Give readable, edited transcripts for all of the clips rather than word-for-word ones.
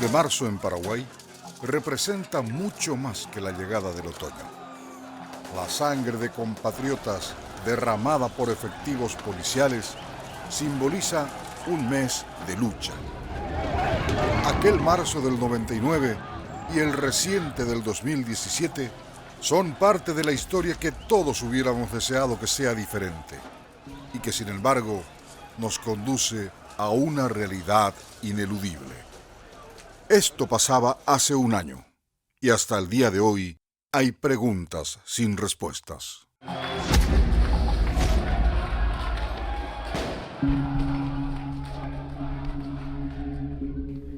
de marzo en Paraguay representa mucho más que la llegada del otoño. La sangre de compatriotas derramada por efectivos policiales simboliza un mes de lucha. Aquel marzo del 99 y el reciente del 2017 son parte de la historia que todos hubiéramos deseado que sea diferente y que sin embargo nos conduce a una realidad ineludible. Esto pasaba hace un año y hasta el día de hoy hay preguntas sin respuestas.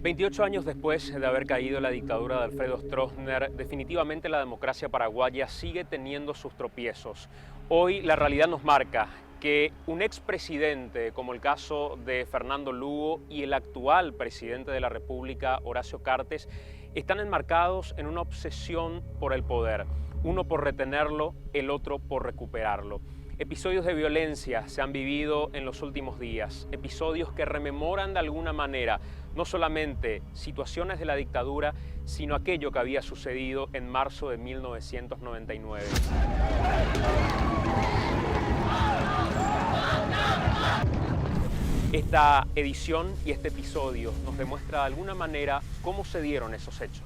«28 años después de haber caído la dictadura de Alfredo Stroessner, definitivamente la democracia paraguaya sigue teniendo sus tropiezos. Hoy la realidad nos marca que un expresidente, como el caso de Fernando Lugo, y el actual presidente de la República, Horacio Cartes, están enmarcados en una obsesión por el poder, uno por retenerlo, el otro por recuperarlo. Episodios de violencia se han vivido en los últimos días, episodios que rememoran de alguna manera no solamente situaciones de la dictadura, sino aquello que había sucedido en marzo de 1999. Esta edición y este episodio nos demuestra de alguna manera cómo se dieron esos hechos.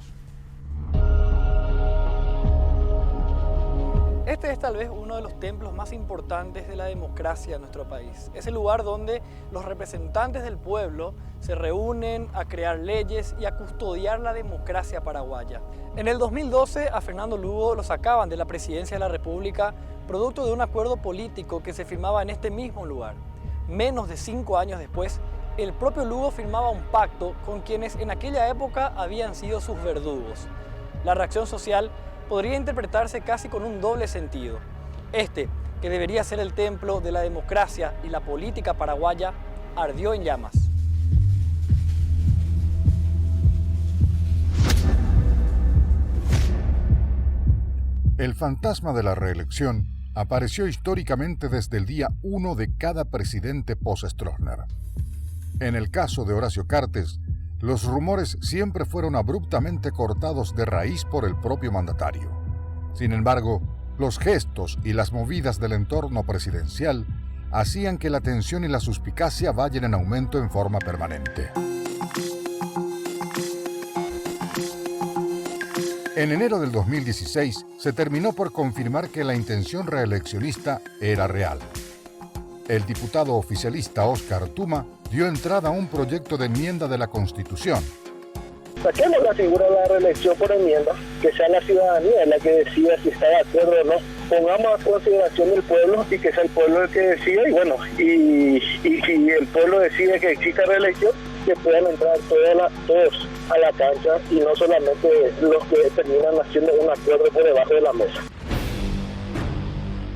Este es tal vez uno de los templos más importantes de la democracia en nuestro país. Es el lugar donde los representantes del pueblo se reúnen a crear leyes y a custodiar la democracia paraguaya. En el 2012 a Fernando Lugo lo sacaban de la presidencia de la República producto de un acuerdo político que se firmaba en este mismo lugar. Menos de 5 años después, el propio Lugo firmaba un pacto con quienes en aquella época habían sido sus verdugos. La reacción social podría interpretarse casi con un doble sentido. Este, que debería ser el templo de la democracia y la política paraguaya, ardió en llamas. El fantasma de la reelección apareció históricamente desde el día 1 de cada presidente post-Stroessner. En el caso de Horacio Cartes, los rumores siempre fueron abruptamente cortados de raíz por el propio mandatario. Sin embargo, los gestos y las movidas del entorno presidencial hacían que la tensión y la suspicacia vayan en aumento en forma permanente. En enero del 2016 se terminó por confirmar que la intención reeleccionista era real. El diputado oficialista Óscar Tuma dio entrada a un proyecto de enmienda de la Constitución. Saquemos la figura de la reelección por enmienda, que sea la ciudadanía la que decida si está de acuerdo o no. Pongamos a consideración del pueblo y que sea el pueblo el que decida, y bueno, y si el pueblo decide que exista reelección, que puedan entrar todos a la cancha y no solamente los que terminan haciendo un acuerdo por debajo de la mesa.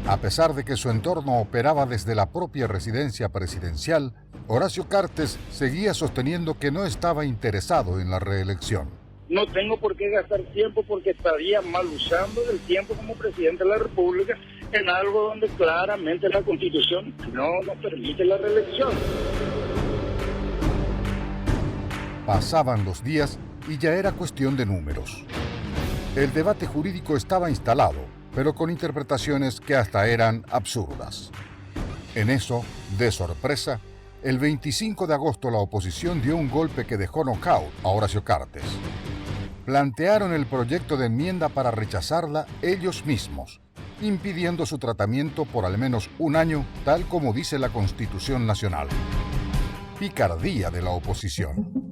A pesar de que su entorno operaba desde la propia residencia presidencial, Horacio Cartes seguía sosteniendo que no estaba interesado en la reelección. No tengo por qué gastar tiempo porque estaría mal usando el tiempo como presidente de la República en algo donde claramente la Constitución no nos permite la reelección. Pasaban los días y ya era cuestión de números. El debate jurídico estaba instalado, pero con interpretaciones que hasta eran absurdas. En eso, de sorpresa, el 25 de agosto la oposición dio un golpe que dejó nocaut a Horacio Cartes. Plantearon el proyecto de enmienda para rechazarla ellos mismos, impidiendo su tratamiento por al menos un año, tal como dice la Constitución Nacional. Picardía de la oposición.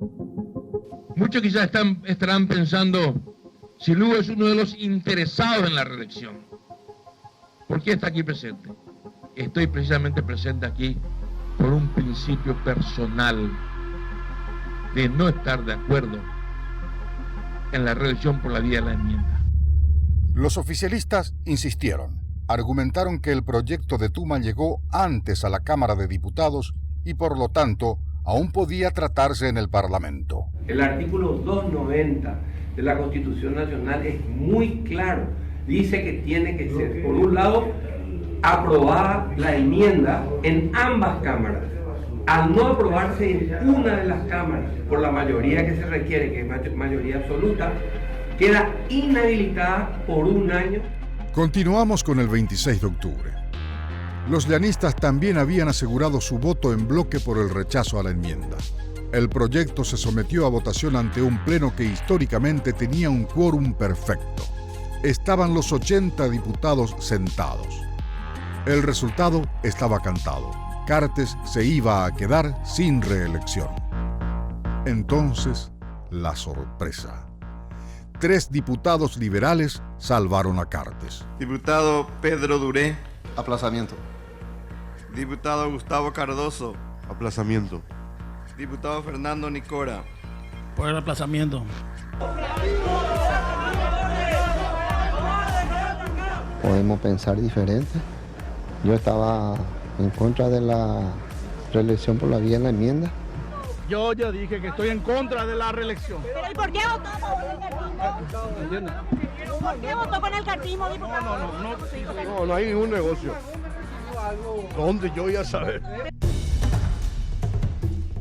Muchos quizás estarán pensando, si Lugo es uno de los interesados en la reelección, ¿por qué está aquí presente? Estoy precisamente presente aquí por un principio personal de no estar de acuerdo en la reelección por la vía de la enmienda. Los oficialistas insistieron, argumentaron que el proyecto de Tuma llegó antes a la Cámara de Diputados y por lo tanto aún podía tratarse en el Parlamento. El artículo 290 de la Constitución Nacional es muy claro. Dice que tiene que ser, por un lado, aprobada la enmienda en ambas cámaras. al no aprobarse en una de las cámaras por la mayoría que se requiere, que es mayoría absoluta, queda inhabilitada por un año. Continuamos con el 26 de octubre. Los llanistas también habían asegurado su voto en bloque por el rechazo a la enmienda. El proyecto se sometió a votación ante un pleno que históricamente tenía un quórum perfecto. Estaban los 80 diputados sentados. El resultado estaba cantado. Cartes se iba a quedar sin reelección. Entonces, la sorpresa. 3 diputados liberales salvaron a Cartes. Diputado Pedro Duré. Aplazamiento. Diputado Gustavo Cardoso. Aplazamiento. Diputado Fernando Nicora. Por el aplazamiento. Podemos pensar diferente. Yo estaba en contra de la reelección por la vía de la enmienda. Yo ya dije que estoy en contra de la reelección. ¿Pero y por qué votó con el cartismo? ¿Por qué votó con el cartismo, diputado? No hay ningún negocio. ¿Dónde yo voy a saber?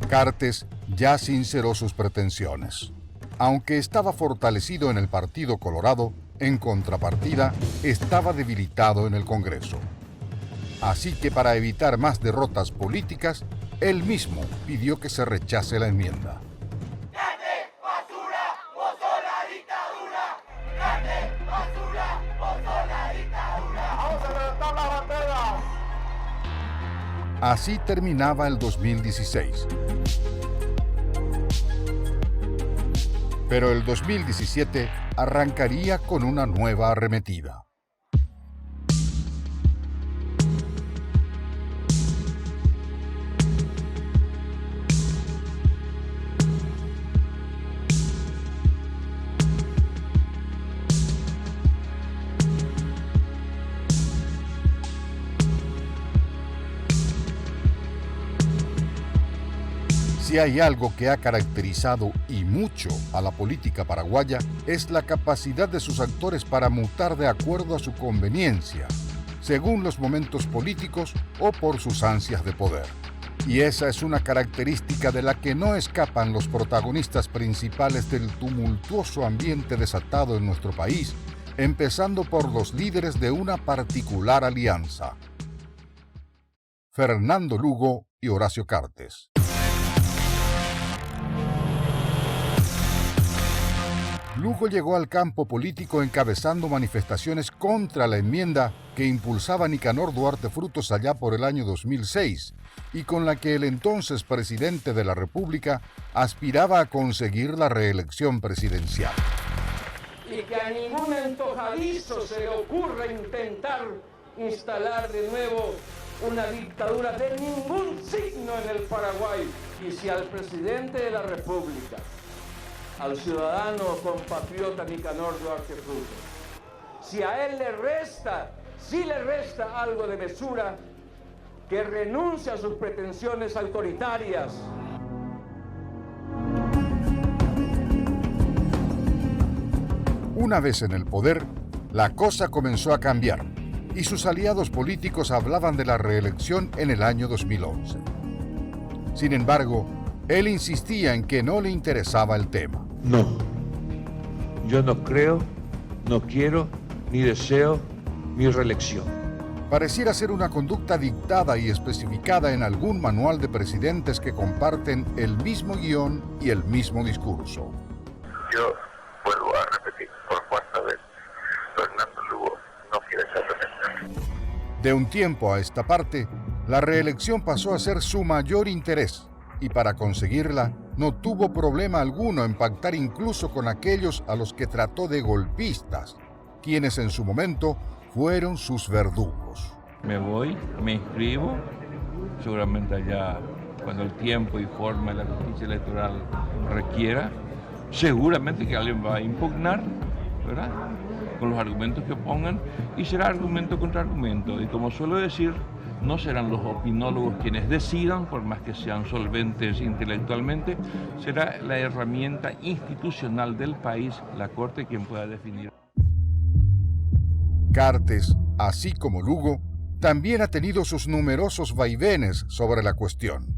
Cartes ya sinceró sus pretensiones. Aunque estaba fortalecido en el Partido Colorado, en contrapartida, estaba debilitado en el Congreso. Así que para evitar más derrotas políticas, él mismo pidió que se rechace la enmienda. ¡Cartes, basura, votó la dictadura! ¡Cartes, basura, votó la dictadura! ¡Vamos a levantar la bandera! Así terminaba el 2016. Pero el 2017 arrancaría con una nueva arremetida. Si hay algo que ha caracterizado y mucho a la política paraguaya, es la capacidad de sus actores para mutar de acuerdo a su conveniencia, según los momentos políticos o por sus ansias de poder. Y esa es una característica de la que no escapan los protagonistas principales del tumultuoso ambiente desatado en nuestro país, empezando por los líderes de una particular alianza: Fernando Lugo y Horacio Cartes. Lugo llegó al campo político encabezando manifestaciones contra la enmienda que impulsaba Nicanor Duarte Frutos allá por el año 2006 y con la que el entonces presidente de la República aspiraba a conseguir la reelección presidencial. Y que a ningún antojadizo se le ocurra intentar instalar de nuevo una dictadura de ningún signo en el Paraguay. Y si al presidente de la República, al ciudadano compatriota Nicanor Duarte Frutos, si a él le resta algo de mesura, que renuncie a sus pretensiones autoritarias. Una vez en el poder, la cosa comenzó a cambiar y sus aliados políticos hablaban de la reelección en el año 2011. Sin embargo, él insistía en que no le interesaba el tema. No, yo no creo, no quiero, ni deseo mi reelección. Pareciera ser una conducta dictada y especificada en algún manual de presidentes que comparten el mismo guión y el mismo discurso. Yo vuelvo a repetir por cuarta vez, Fernando Lugo no quiere ser reelecto. De un tiempo a esta parte, la reelección pasó a ser su mayor interés y para conseguirla no tuvo problema alguno en pactar incluso con aquellos a los que trató de golpistas, quienes en su momento fueron sus verdugos. Me voy, me inscribo, seguramente allá cuando el tiempo y forma de la justicia electoral requiera, seguramente que alguien va a impugnar, ¿verdad?, con los argumentos que pongan, y será argumento contra argumento. Y como suelo decir, no serán los opinólogos quienes decidan, por más que sean solventes intelectualmente, será la herramienta institucional del país, la Corte, quien pueda definir. Cartes, así como Lugo, también ha tenido sus numerosos vaivenes sobre la cuestión.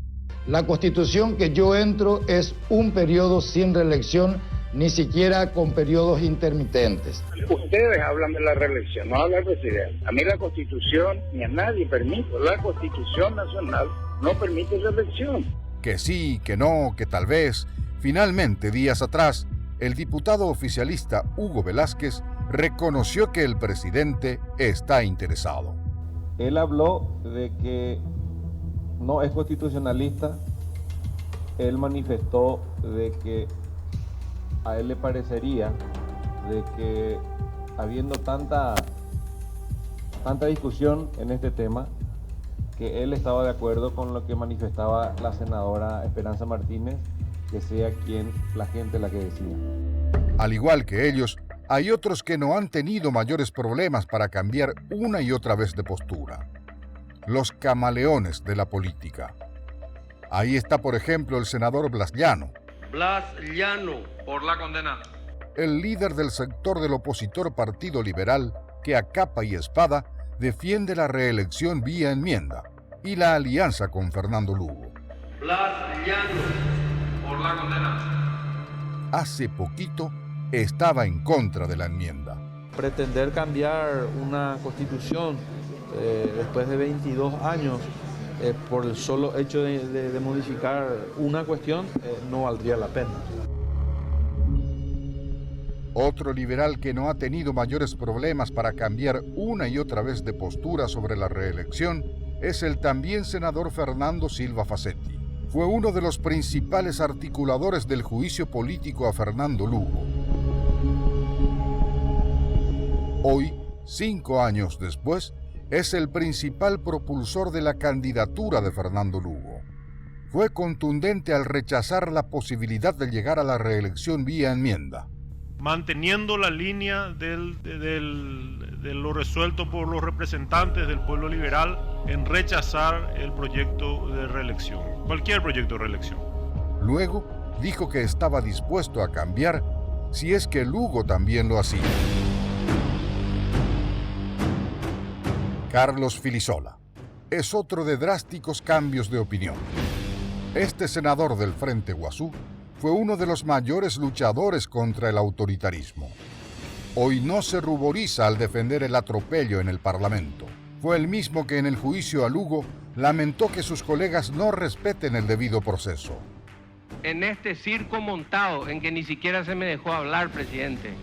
La Constitución que yo entro es un periodo sin reelección, ni siquiera con periodos intermitentes. Ustedes hablan de la reelección, no habla el presidente. A mí la Constitución ni a nadie permite. La Constitución Nacional no permite reelección. Que sí, que no, que tal vez. Finalmente, días atrás, el diputado oficialista Hugo Velázquez reconoció que el presidente está interesado. Él habló de que no es constitucionalista. Él manifestó de que a él le parecería de que habiendo tanta discusión en este tema, que él estaba de acuerdo con lo que manifestaba la senadora Esperanza Martínez, que sea la gente la que decida. Al igual que ellos, hay otros que no han tenido mayores problemas para cambiar una y otra vez de postura. Los camaleones de la política. Ahí está, por ejemplo, el senador Blas Llano. Blas Llano, por la condena. El líder del sector del opositor Partido Liberal, que a capa y espada defiende la reelección vía enmienda y la alianza con Fernando Lugo. Blas Llano, por la condena. Hace poquito estaba en contra de la enmienda. Pretender cambiar una constitución después de 22 años por el solo hecho de modificar una cuestión no valdría la pena. Otro liberal que no ha tenido mayores problemas para cambiar una y otra vez de postura sobre la reelección es el también senador Fernando Silva Facetti. Fue uno de los principales articuladores del juicio político a Fernando Lugo. Hoy, 5 años después, es el principal propulsor de la candidatura de Fernando Lugo. Fue contundente al rechazar la posibilidad de llegar a la reelección vía enmienda. Manteniendo la línea de lo resuelto por los representantes del pueblo liberal en rechazar el proyecto de reelección, cualquier proyecto de reelección. Luego dijo que estaba dispuesto a cambiar si es que Lugo también lo hacía. Carlos Filisola es otro de drásticos cambios de opinión. Este senador del Frente Guazú fue uno de los mayores luchadores contra el autoritarismo. Hoy no se ruboriza al defender el atropello en el Parlamento. Fue el mismo que en el juicio a Lugo lamentó que sus colegas no respeten el debido proceso. En este circo montado en que ni siquiera se me dejó hablar, presidente,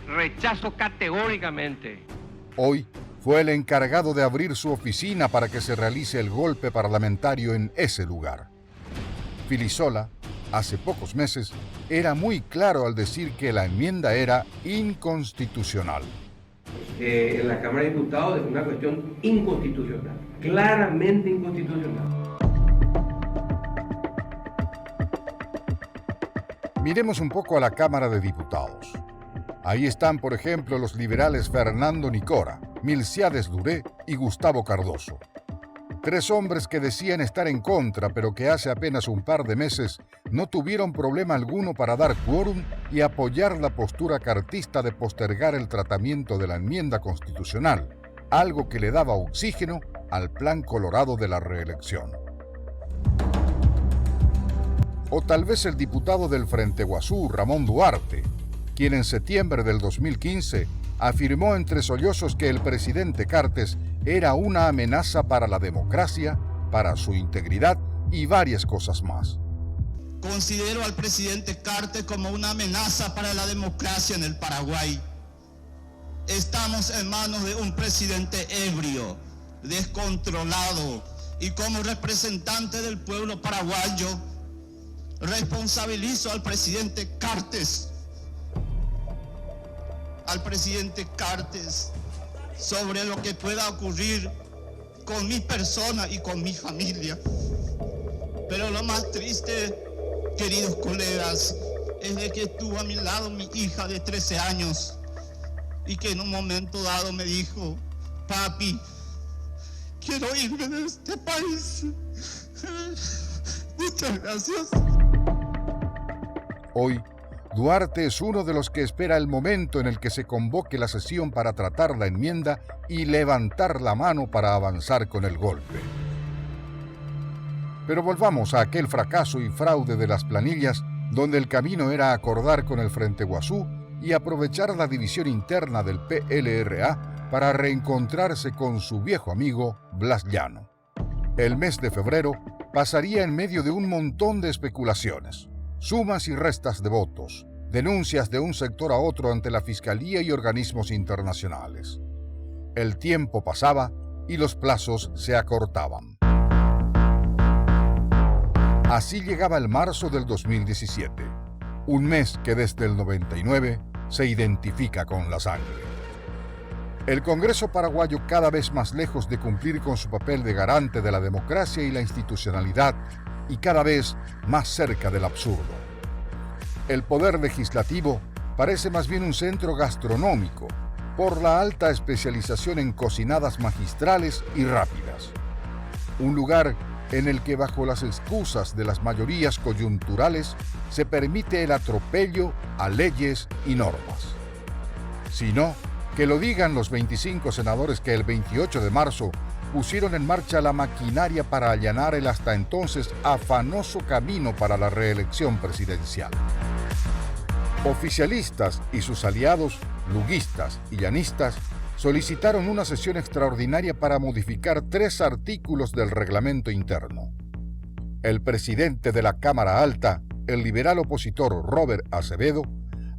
rechazo categóricamente. Hoy fue el encargado de abrir su oficina para que se realice el golpe parlamentario en ese lugar. Filisola, hace pocos meses, era muy claro al decir que la enmienda era inconstitucional. En la Cámara de Diputados es una cuestión inconstitucional, claramente inconstitucional. Miremos un poco a la Cámara de Diputados. Ahí están, por ejemplo, los liberales Fernando Nicora, Milciades Duré y Gustavo Cardoso. 3 hombres que decían estar en contra, pero que hace apenas un par de meses no tuvieron problema alguno para dar quórum y apoyar la postura cartista de postergar el tratamiento de la enmienda constitucional, algo que le daba oxígeno al plan colorado de la reelección. O tal vez el diputado del Frente Guazú, Ramón Duarte, quien en septiembre del 2015 afirmó entre sollozos que el presidente Cartes era una amenaza para la democracia, para su integridad y varias cosas más. Considero al presidente Cartes como una amenaza para la democracia en el Paraguay. Estamos en manos de un presidente ebrio, descontrolado, y como representante del pueblo paraguayo, responsabilizo al presidente Cartes sobre lo que pueda ocurrir con mi persona y con mi familia. Pero lo más triste, queridos colegas, es de que estuvo a mi lado mi hija de 13 años y que en un momento dado me dijo: papi, quiero irme de este país. Muchas gracias. Hoy, Duarte es uno de los que espera el momento en el que se convoque la sesión para tratar la enmienda y levantar la mano para avanzar con el golpe. Pero volvamos a aquel fracaso y fraude de las planillas, donde el camino era acordar con el Frente Guazú y aprovechar la división interna del PLRA para reencontrarse con su viejo amigo Blas Llano. El mes de febrero pasaría en medio de un montón de especulaciones, sumas y restas de votos, denuncias de un sector a otro ante la Fiscalía y organismos internacionales. El tiempo pasaba y los plazos se acortaban. Así llegaba el marzo del 2017, un mes que desde el 99 se identifica con la sangre. El Congreso paraguayo, cada vez más lejos de cumplir con su papel de garante de la democracia y la institucionalidad, y cada vez más cerca del absurdo. El poder legislativo parece más bien un centro gastronómico, por la alta especialización en cocinadas magistrales y rápidas. Un lugar en el que, bajo las excusas de las mayorías coyunturales, se permite el atropello a leyes y normas. Si no, que lo digan los 25 senadores que el 28 de marzo pusieron en marcha la maquinaria para allanar el hasta entonces afanoso camino para la reelección presidencial. Oficialistas y sus aliados, luguistas y llanistas, solicitaron una sesión extraordinaria para modificar 3 artículos del reglamento interno. El presidente de la Cámara Alta, el liberal opositor Robert Acevedo,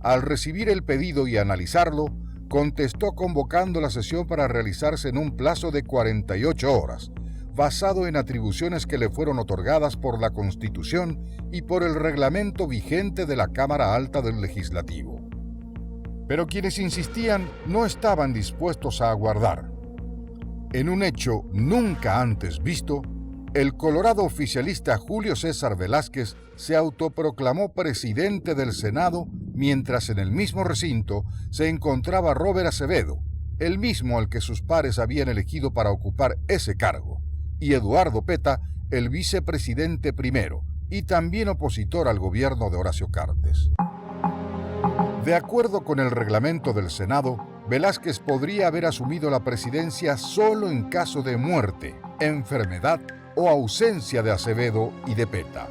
al recibir el pedido y analizarlo, contestó convocando la sesión para realizarse en un plazo de 48 horas, basado en atribuciones que le fueron otorgadas por la Constitución y por el reglamento vigente de la Cámara Alta del Legislativo. Pero quienes insistían no estaban dispuestos a aguardar. En un hecho nunca antes visto, el colorado oficialista Julio César Velázquez se autoproclamó presidente del Senado, mientras en el mismo recinto se encontraba Robert Acevedo, el mismo al que sus pares habían elegido para ocupar ese cargo, y Eduardo Petta, el vicepresidente primero, y también opositor al gobierno de Horacio Cartes. De acuerdo con el reglamento del Senado, Velázquez podría haber asumido la presidencia solo en caso de muerte, enfermedad o ausencia de Acevedo y de Petta.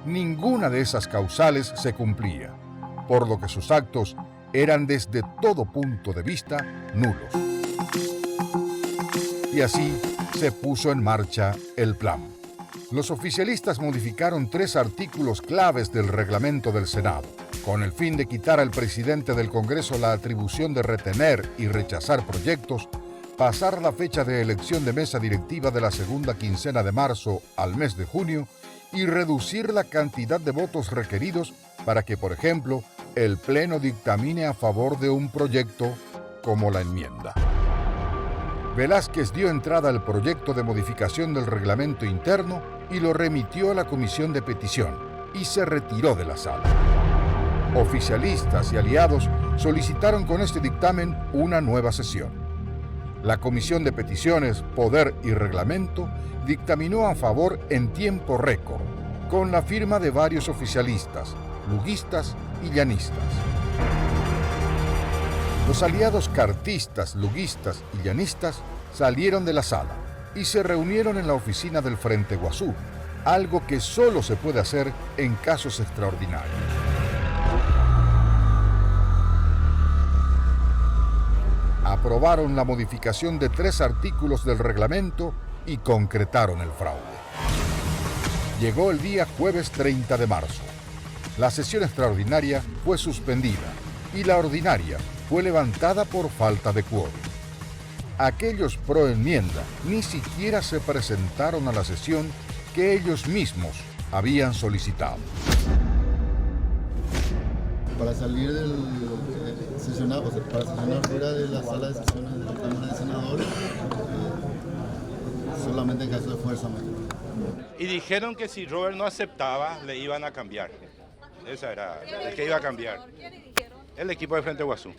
Ninguna de esas causales se cumplía, por lo que sus actos eran desde todo punto de vista nulos. Y así se puso en marcha el plan. Los oficialistas modificaron 3 artículos claves del reglamento del Senado, con el fin de quitar al presidente del Congreso la atribución de retener y rechazar proyectos, pasar la fecha de elección de mesa directiva de la segunda quincena de marzo al mes de junio y reducir la cantidad de votos requeridos para que, por ejemplo, el Pleno dictamine a favor de un proyecto como la enmienda. Velázquez dio entrada al proyecto de modificación del reglamento interno y lo remitió a la Comisión de Petición y se retiró de la sala. Oficialistas y aliados solicitaron con este dictamen una nueva sesión. La Comisión de Peticiones, Poder y Reglamento dictaminó a favor en tiempo récord, con la firma de varios oficialistas, luguistas y llanistas. Los aliados cartistas, luguistas y llanistas salieron de la sala y se reunieron en la oficina del Frente Guazú, algo que solo se puede hacer en casos extraordinarios. Aprobaron la modificación de 3 artículos del reglamento y concretaron el fraude. Llegó el día jueves 30 de marzo. La sesión extraordinaria fue suspendida y la ordinaria fue levantada por falta de quórum. Aquellos pro enmienda ni siquiera se presentaron a la sesión que ellos mismos habían solicitado. Para salir del sesionado, para sesionar fuera de la sala de sesiones de la Cámara de Senadores, solamente en caso de fuerza mayor. Y dijeron que si Robert no aceptaba, le iban a cambiar. Esa era el que iba a cambiar. El equipo de Frente Guazú.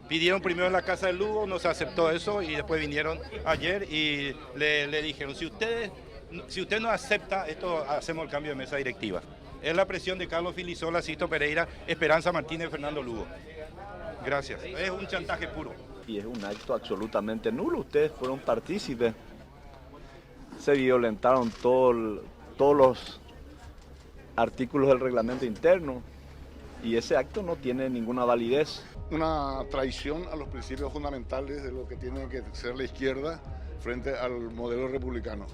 Pidieron primero en la Casa de Lugo, no se aceptó eso y después vinieron ayer y le dijeron, si usted no acepta esto, hacemos el cambio de mesa directiva. Es la presión de Carlos Filisola, Sisto Pereira, Esperanza Martínez, Fernando Lugo. Gracias. Es un chantaje puro. Y es un acto absolutamente nulo. Ustedes fueron partícipes. Se violentaron todo todos los artículos del reglamento interno y ese acto no tiene ninguna validez. Una traición a los principios fundamentales de lo que tiene que ser la izquierda frente al modelo republicano.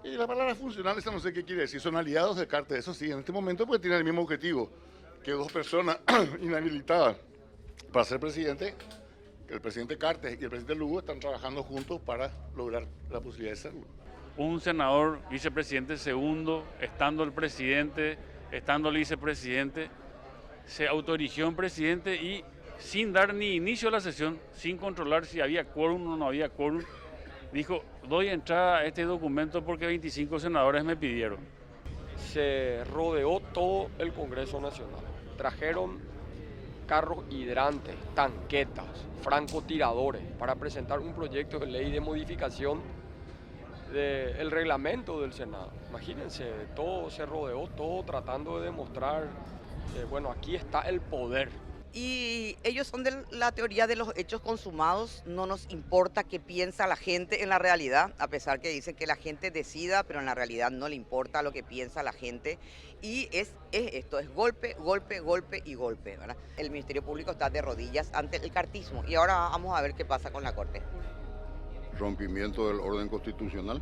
Y la palabra funcional, esa no sé qué quiere decir, son aliados de Cartes, eso sí, en este momento pues tienen el mismo objetivo, que dos personas inhabilitadas para ser presidente, que el presidente Cartes y el presidente Lugo están trabajando juntos para lograr la posibilidad de serlo. Un senador vicepresidente segundo, estando el presidente, estando el vicepresidente, se autoerigió en presidente y sin dar ni inicio a la sesión, sin controlar si había quórum o no había quórum, dijo, doy entrada a este documento porque 25 senadores me pidieron. Se rodeó todo el Congreso Nacional. Trajeron carros hidrantes, tanquetas, francotiradores para presentar un proyecto de ley de modificación del reglamento del Senado. Imagínense, todo se rodeó, todo tratando de demostrar, bueno, aquí está el poder. Y ellos son de la teoría de los hechos consumados, no nos importa qué piensa la gente en la realidad, a pesar que dicen que la gente decida, pero en la realidad no le importa lo que piensa la gente. Y es esto, es golpe, golpe, golpe y golpe, ¿verdad? El Ministerio Público está de rodillas ante el cartismo y ahora vamos a ver qué pasa con la Corte. Rompimiento del orden constitucional,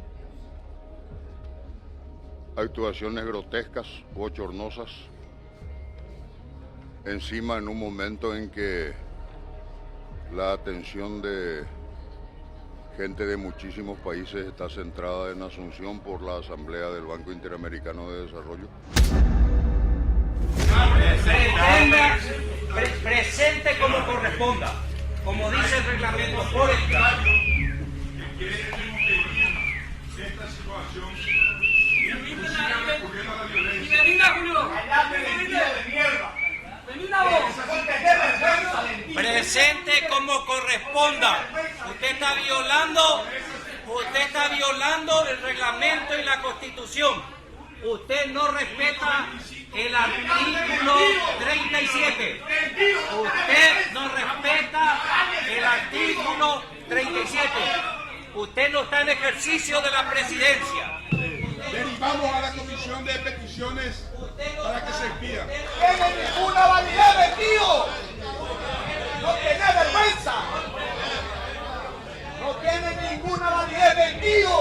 actuaciones grotescas, bochornosas, encima en un momento en que la atención de gente de muchísimos países está centrada en Asunción por la Asamblea del Banco Interamericano de Desarrollo. Presente como corresponda, como dice el reglamento por escrito. Esta situación bienvenida, Julio. De mierda. Presente como corresponda. Usted está violando el reglamento y la Constitución. Usted no respeta el artículo 37. Usted no respeta el artículo 37. Usted no está en ejercicio de la presidencia. Derivamos a la comisión de peticiones para que se expida. ¡No tiene ninguna validez, vendido! ¡No tiene vergüenza! ¡No tiene ninguna validez, vendido!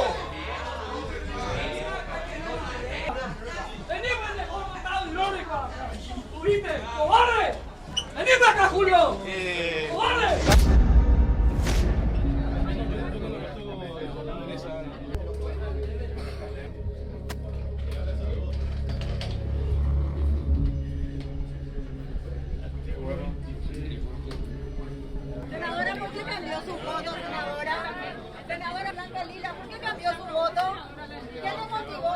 ¡Venimos de estado irónico! ¡Subiste, cobarde! ¡Venime acá, Julio! ¡Cobarde! Senadora, ¿por qué cambió su voto, senadora? Senadora Blanca Lila, ¿por qué cambió su voto? ¿Qué le motivó?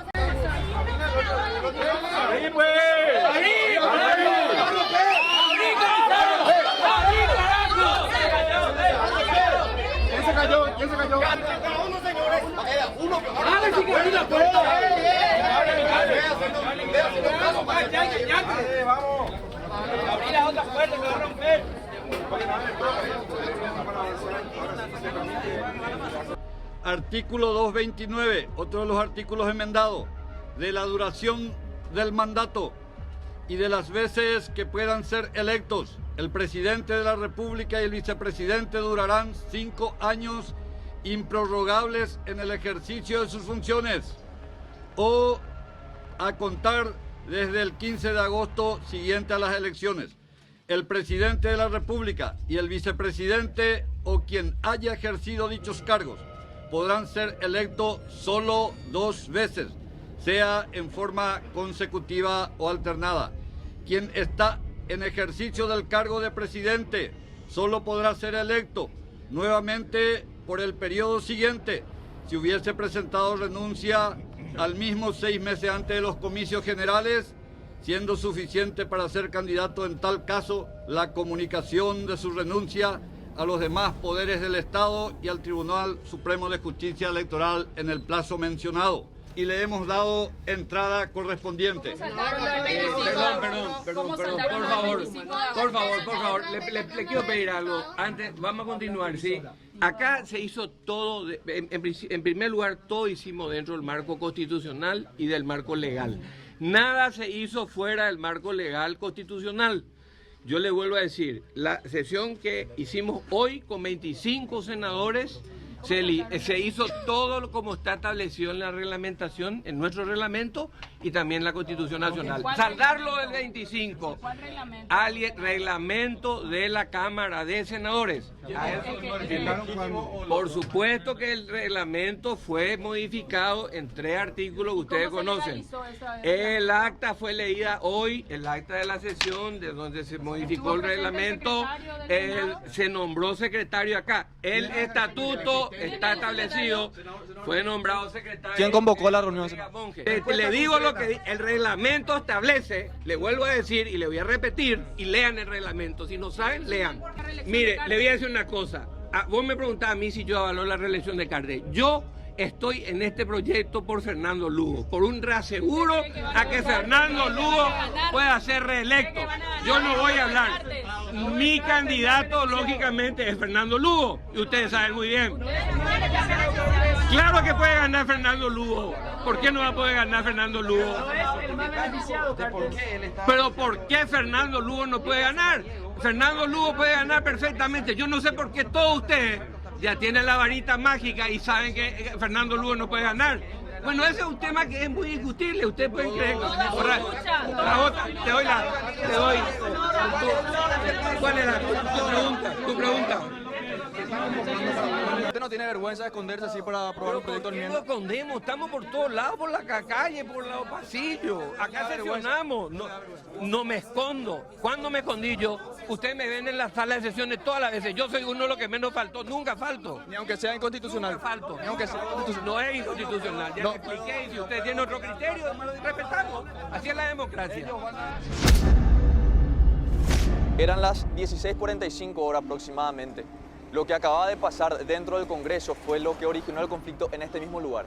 ¡Ahí, pues! ¡Ahí! ¿Quién se cayó? ¿Quién se cayó? Cada uno, señores. Uno que ¡dale, si que la puerta! ¡Vamos! Abrí la otra puerta, me va a romper. Artículo 229, otro de los artículos enmendados, de la duración del mandato y de las veces que puedan ser electos. El presidente de la República y el vicepresidente durarán 5 años improrrogables en el ejercicio de sus funciones o a contar desde el 15 de agosto siguiente a las elecciones. El presidente de la República y el vicepresidente o quien haya ejercido dichos cargos podrán ser electos solo 2 veces, sea en forma consecutiva o alternada. Quien está en ejercicio del cargo de presidente solo podrá ser electo nuevamente por el periodo siguiente si hubiese presentado renuncia al mismo 6 meses antes de los comicios generales, siendo suficiente para ser candidato en tal caso la comunicación de su renuncia a los demás poderes del Estado y al Tribunal Supremo de Justicia Electoral en el plazo mencionado. y le hemos dado entrada correspondiente. Perdón, por favor, le quiero pedir algo. Antes, vamos a continuar, ¿sí? Acá se hizo todo, en primer lugar, todo hicimos dentro del marco constitucional y del marco legal. Nada se hizo fuera del marco legal constitucional. Yo le vuelvo a decir, la sesión que hicimos hoy con 25 senadores, se hizo todo como está establecido en la reglamentación, en nuestro reglamento y también en la Constitución Nacional. Saldarlo del 25 al reglamento de la Cámara de Senadores. Por supuesto que el reglamento fue modificado en 3 artículos que ustedes conocen. El acta fue leída hoy, el acta de la sesión de donde se modificó el reglamento, se nombró secretario acá. El estatuto está establecido, fue nombrado secretario. ¿Quién convocó la reunión? Le digo lo que el reglamento establece, le vuelvo a decir y le voy a repetir, y lean el reglamento. Si no saben, lean. Mire, le voy a decir una cosa. Vos me preguntás a mí si yo avaló la reelección de Cárdenas. Yo estoy en este proyecto por Fernando Lugo, por un reaseguro a que Fernando Lugo pueda ser reelecto. Yo no voy a hablar. Mi candidato, lógicamente, es Fernando Lugo, y ustedes saben muy bien. Claro que puede ganar Fernando Lugo. ¿Por qué no va a poder ganar Fernando Lugo? Pero ¿por qué Fernando Lugo no puede ganar? Fernando Lugo puede ganar perfectamente. Yo no sé por qué todos ustedes ya tienen la varita mágica y saben que Fernando Lugo no puede ganar. Bueno, ese es un tema que es muy discutible. Ustedes pueden creer. Te doy. ¿Cuál era tu pregunta? ¿Usted no tiene vergüenza de esconderse así para aprobar un proyecto de enmienda? No escondemos, estamos por todos lados, por la calle, por los pasillos. Acá sesionamos. No me escondo. ¿Cuándo me escondí yo? Ustedes me ven en la sala de sesiones todas las veces. Yo soy uno de los que menos faltó. Nunca falto. Ni aunque sea inconstitucional. Nunca falto. Ni aunque sea inconstitucional. No es inconstitucional. Ya lo expliqué. Y si usted tiene otro criterio, respetamos. Así es la democracia. Eran las 16:45 horas aproximadamente. Lo que acababa de pasar dentro del Congreso fue lo que originó el conflicto en este mismo lugar.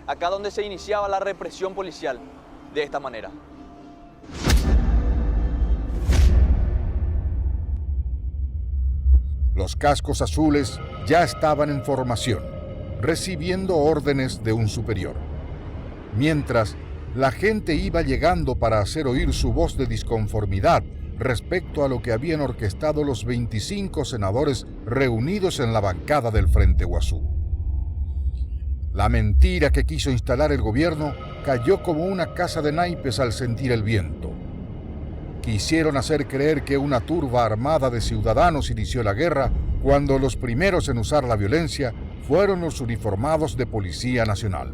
Acá donde se iniciaba la represión policial de esta manera. Los cascos azules ya estaban en formación, recibiendo órdenes de un superior. Mientras, la gente iba llegando para hacer oír su voz de disconformidad respecto a lo que habían orquestado los 25 senadores reunidos en la bancada del Frente Guasú. La mentira que quiso instalar el gobierno cayó como una casa de naipes al sentir el viento. Quisieron hacer creer que una turba armada de ciudadanos inició la guerra cuando los primeros en usar la violencia fueron los uniformados de Policía Nacional.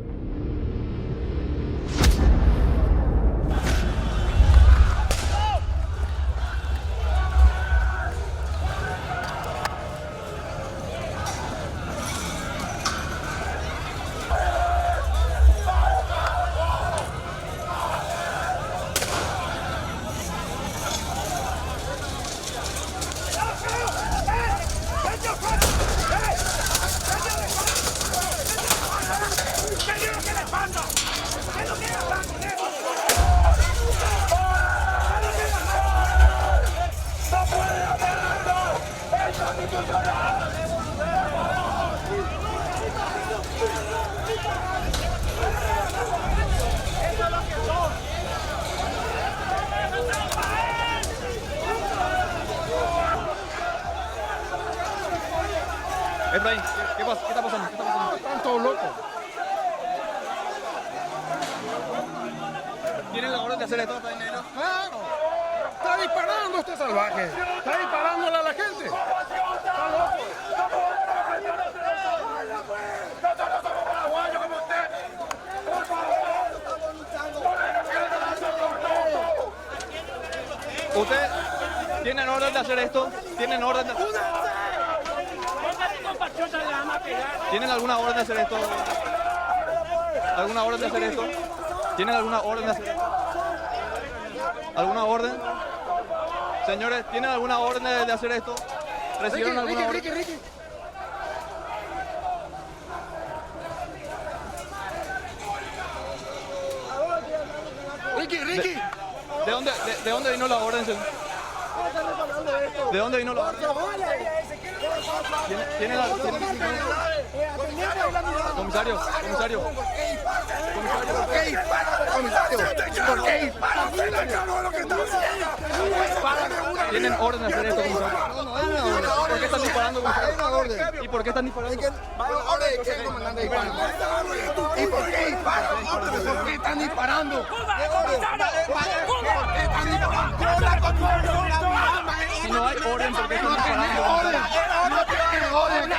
Efraín, ¿qué pasa? ¿Qué está pasando? Están todos locos. ¿Tienen la orden de hacer esto? Claro. Está disparando este salvaje. Está disparándole a la gente. Está loco. ¿Ustedes tienen orden de hacer esto? ¿Tienen orden de... ¿Tienen alguna orden de hacer esto? ¿Alguna orden de hacer esto? ¿Tienen alguna orden de hacer esto? ¿Alguna orden? Señores, ¿tienen alguna orden de hacer esto? ¿Recibieron alguna orden? Ricky. Ricky. ¿De dónde vino la orden? ¿De dónde vino la orden? ¿Tiene la... Comisario. ¿Por qué dispara, comisario? ¿Por qué dispara? Se le acabó lo que está haciendo. ¿Tienen orden de hacer esto, comisario? ¿Por qué están disparando, comisario? ¿Y por qué están disparando? ¿Orden de qué, comandante? ¿Y por qué disparan? ¿Por qué están disparando? Si no hay orden, ¿por qué están disparando? No tiene orden.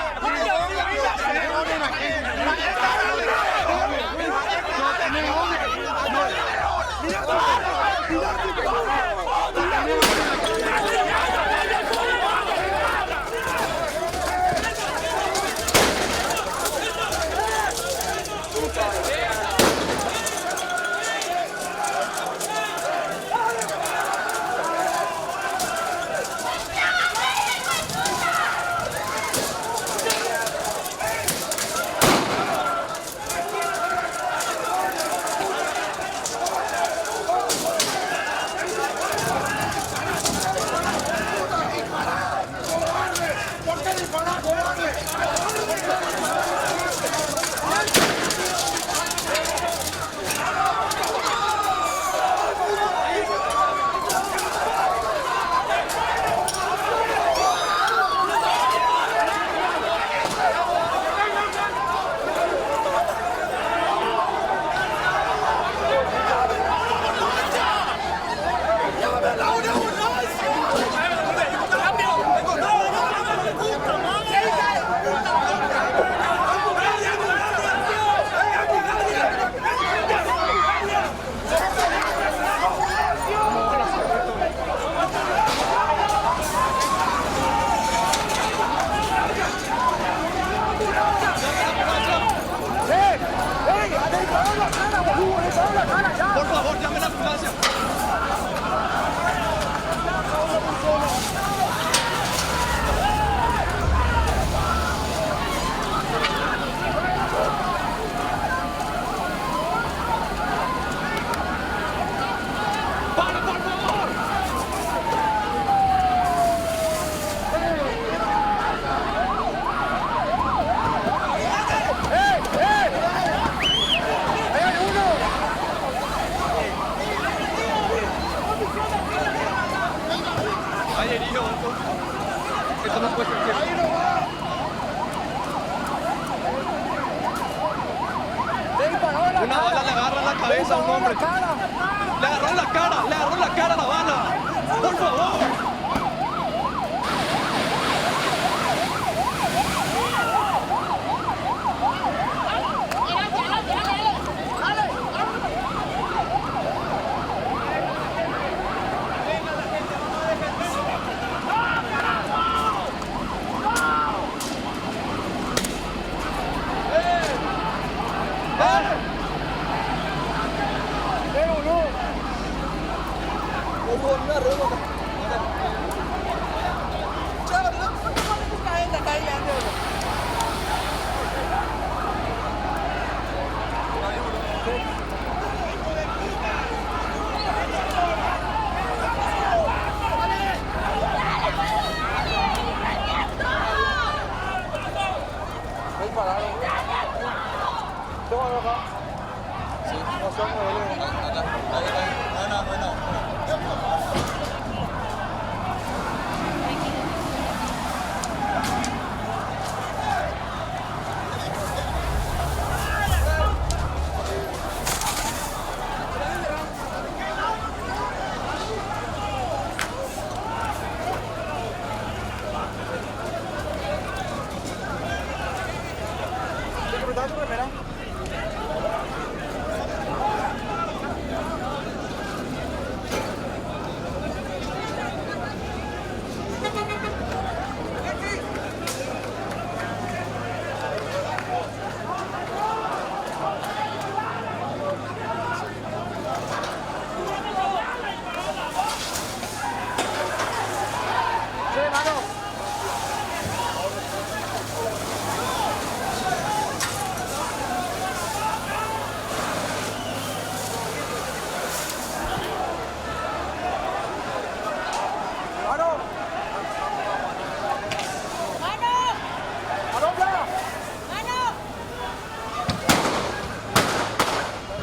Por favor, llame a la ambulancia. ¡Para, por favor! Hay herido. Esto no puede ser cierto. Una bala le agarra la cabeza a un hombre. Le agarró la cara la bala. Por favor.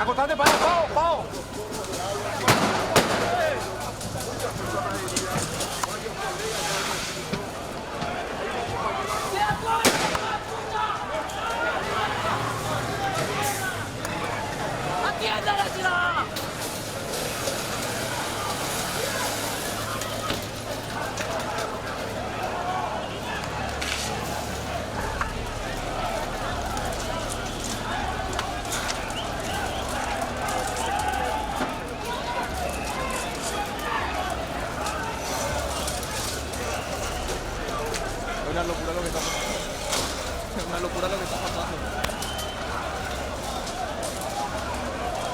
Acostate, Pau. ¡Atienda la ciudad! Es una locura lo que está pasando. Es una locura lo que está pasando.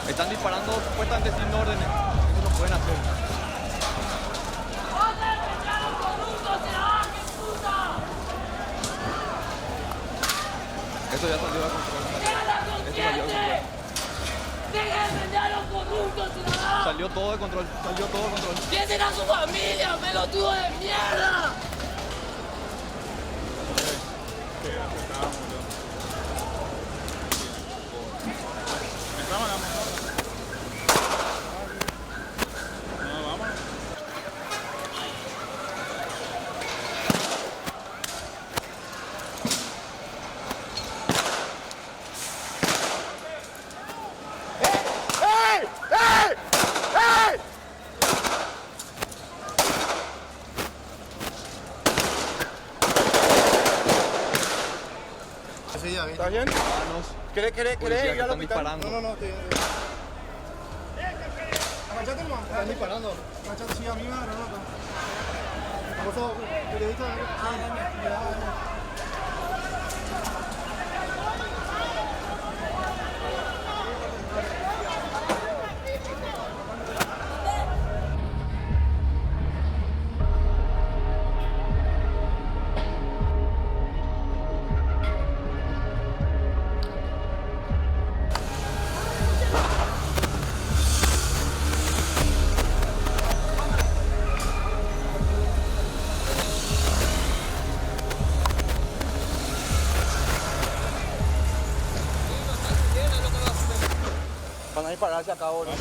Están disparando supuestamente sin órdenes. Eso no pueden hacer. Esto ya salió a control. Esto salió a control. ¡Dejen vender a los corruptos, ciudadanos! Salió todo de control. Salió todo de control. ¡Piensen a su familia, pelotudo de mierda! ¿Está bien? ¿Querés ir al hospital? Disparando. No. Agachate nomás. Están disparando. Agachate, sí, a mí me agarraron acá. Por favor, periodista. Van a disparar hacia acá ahora.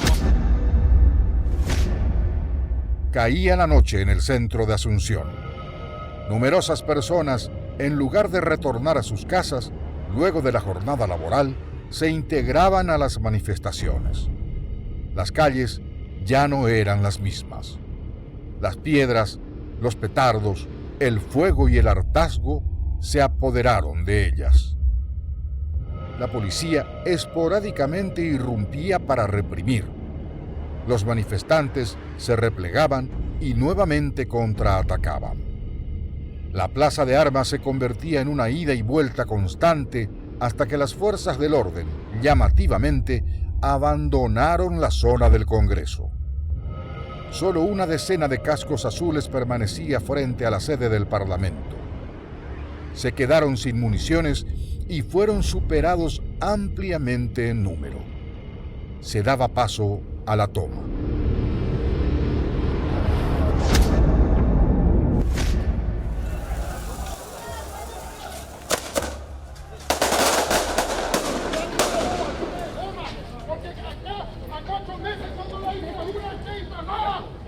Caía la noche en el centro de Asunción. Numerosas personas, en lugar de retornar a sus casas, luego de la jornada laboral, se integraban a las manifestaciones. Las calles ya no eran las mismas. Las piedras, los petardos, el fuego y el hartazgo se apoderaron de ellas. La policía esporádicamente irrumpía para reprimir. Los manifestantes se replegaban y nuevamente contraatacaban. La plaza de armas se convertía en una ida y vuelta constante hasta que las fuerzas del orden, llamativamente, abandonaron la zona del Congreso. Solo una decena de cascos azules permanecía frente a la sede del Parlamento. Se quedaron sin municiones y fueron superados ampliamente en número. Se daba paso a la toma.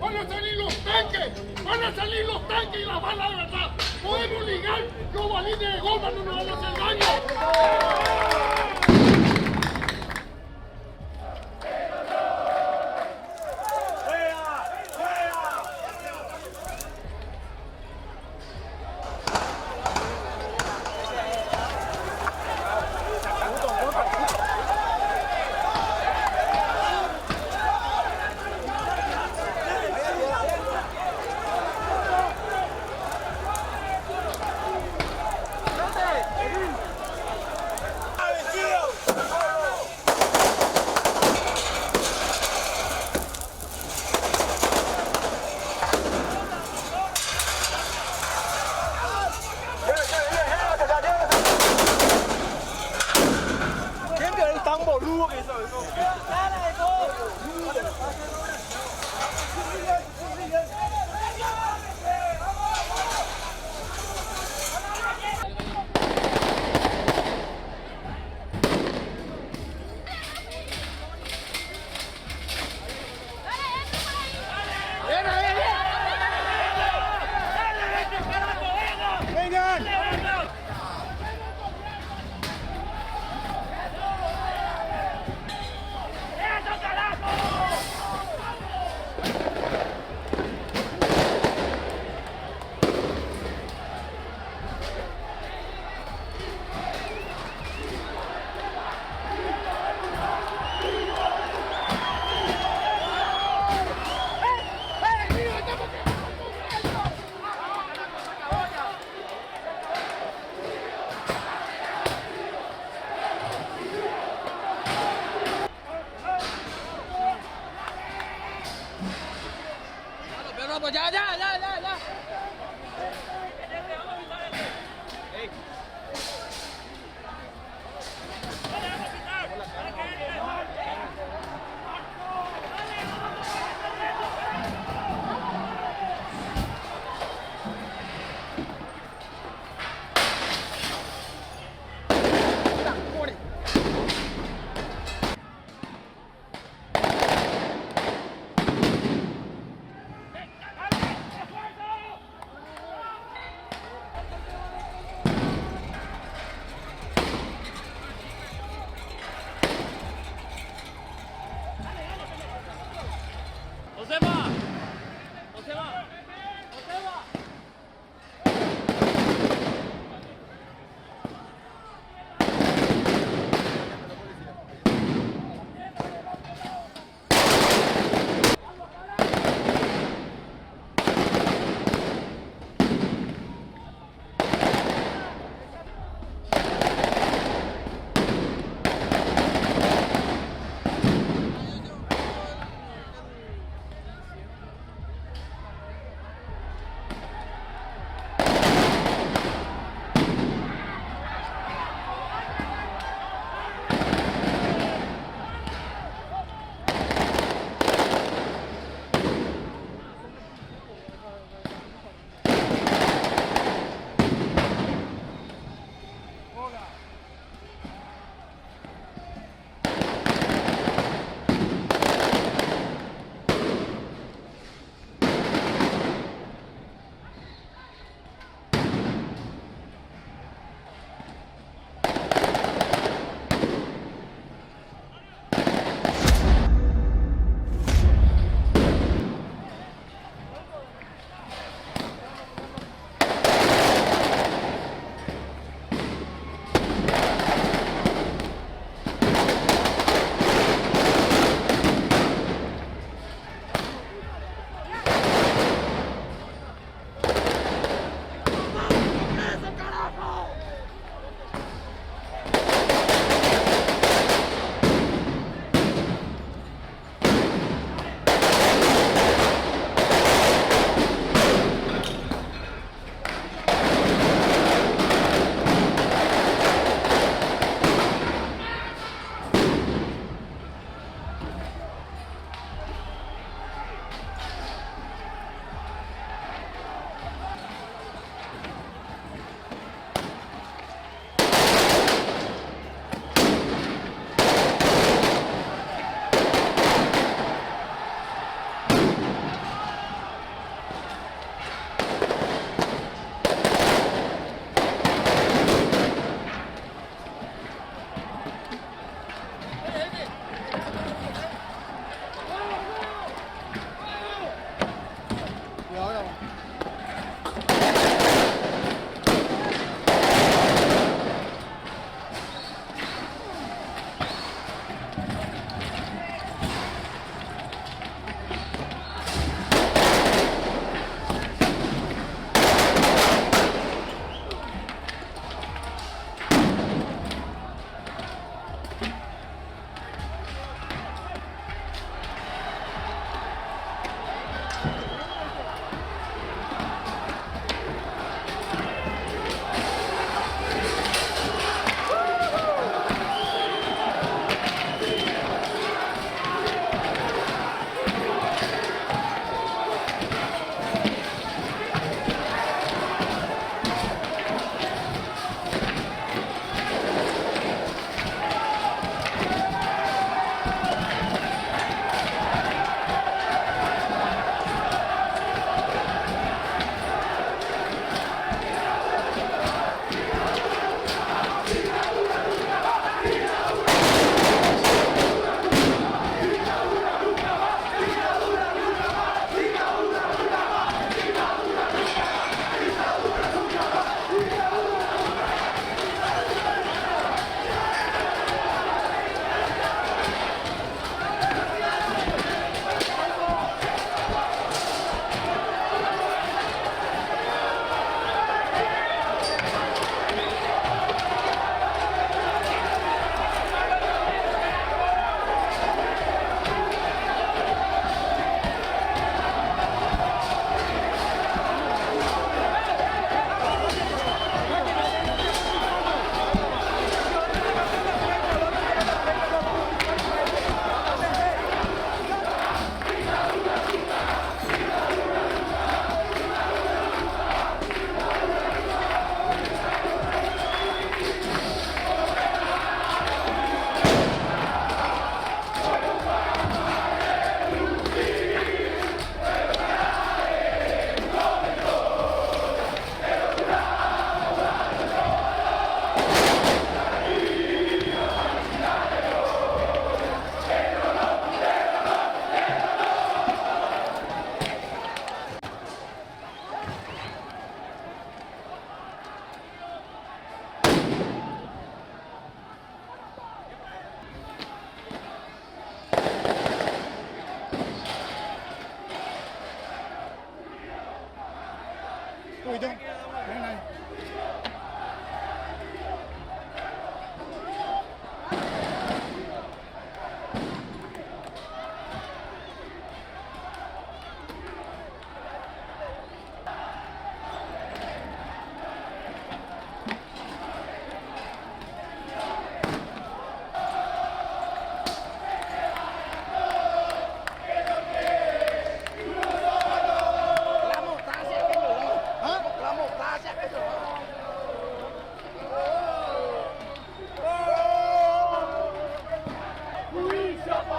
¡Van a salir los tanques y las balas de verdad! ¡Podemos ligar! ¡Los balines de goma no nos van a hacer daño!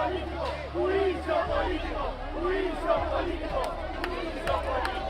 político, juicio político, juicio político, juicio político.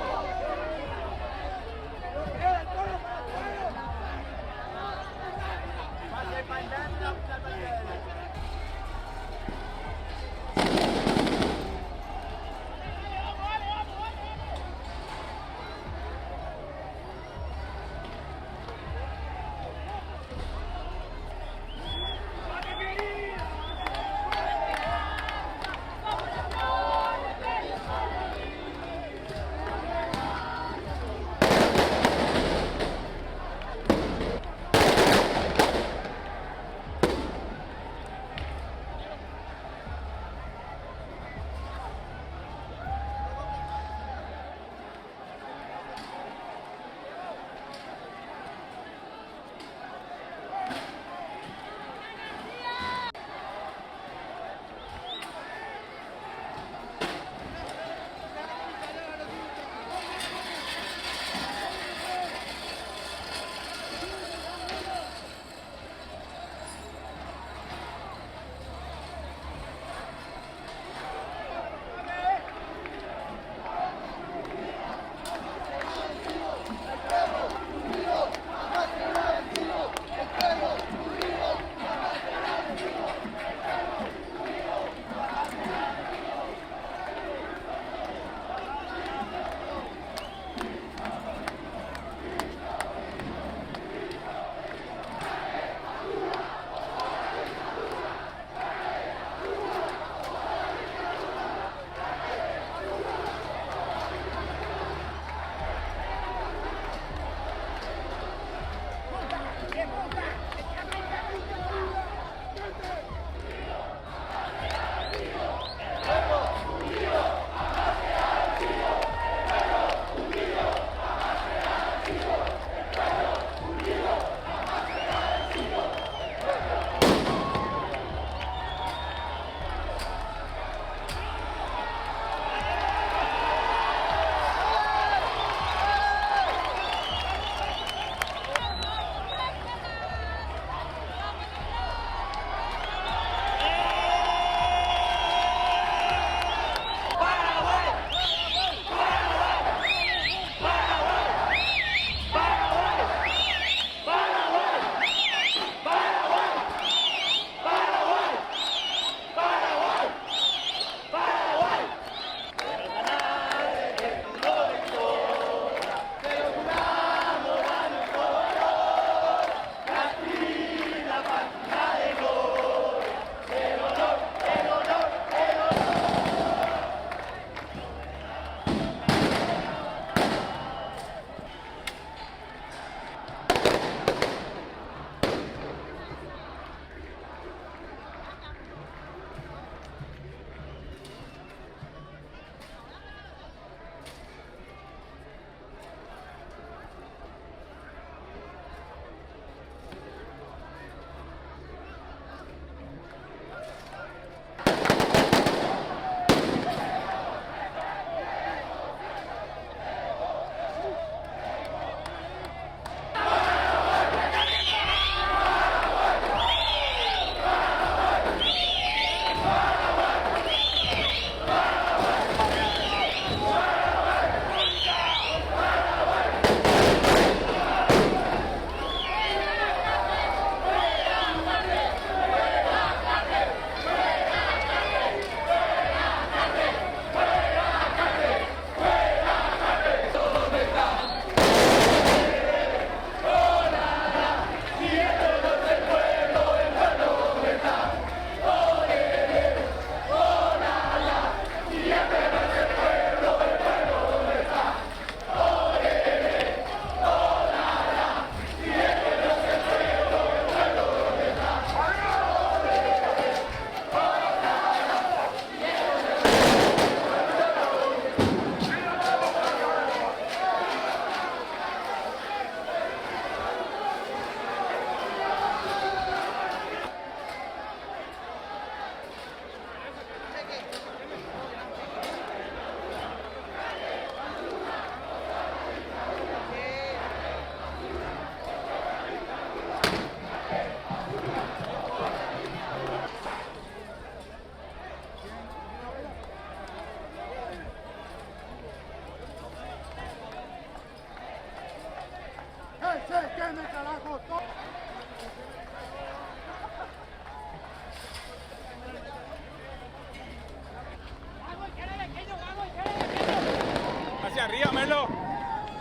Hacia arriba, Melo.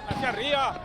Hacia arriba.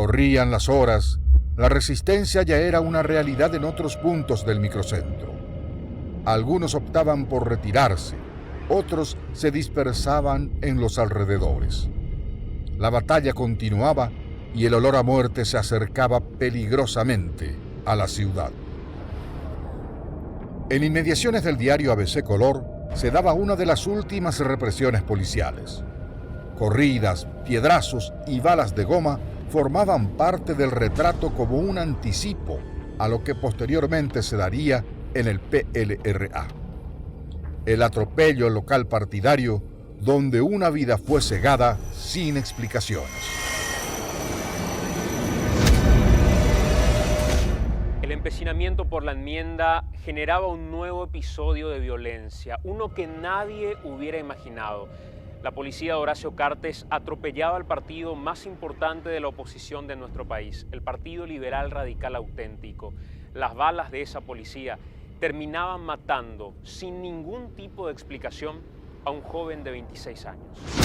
Corrían las horas, la resistencia ya era una realidad en otros puntos del microcentro. Algunos optaban por retirarse, otros se dispersaban en los alrededores. La batalla continuaba y el olor a muerte se acercaba peligrosamente a la ciudad. En inmediaciones del diario ABC Color se daba una de las últimas represiones policiales. Corridas, piedrazos y balas de goma formaban parte del retrato como un anticipo a lo que posteriormente se daría en el PLRA. El atropello local partidario donde una vida fue cegada sin explicaciones. El empecinamiento por la enmienda generaba un nuevo episodio de violencia, uno que nadie hubiera imaginado. La policía de Horacio Cartes atropellaba al partido más importante de la oposición de nuestro país, el Partido Liberal Radical Auténtico. Las balas de esa policía terminaban matando, sin ningún tipo de explicación, a un joven de 26 años.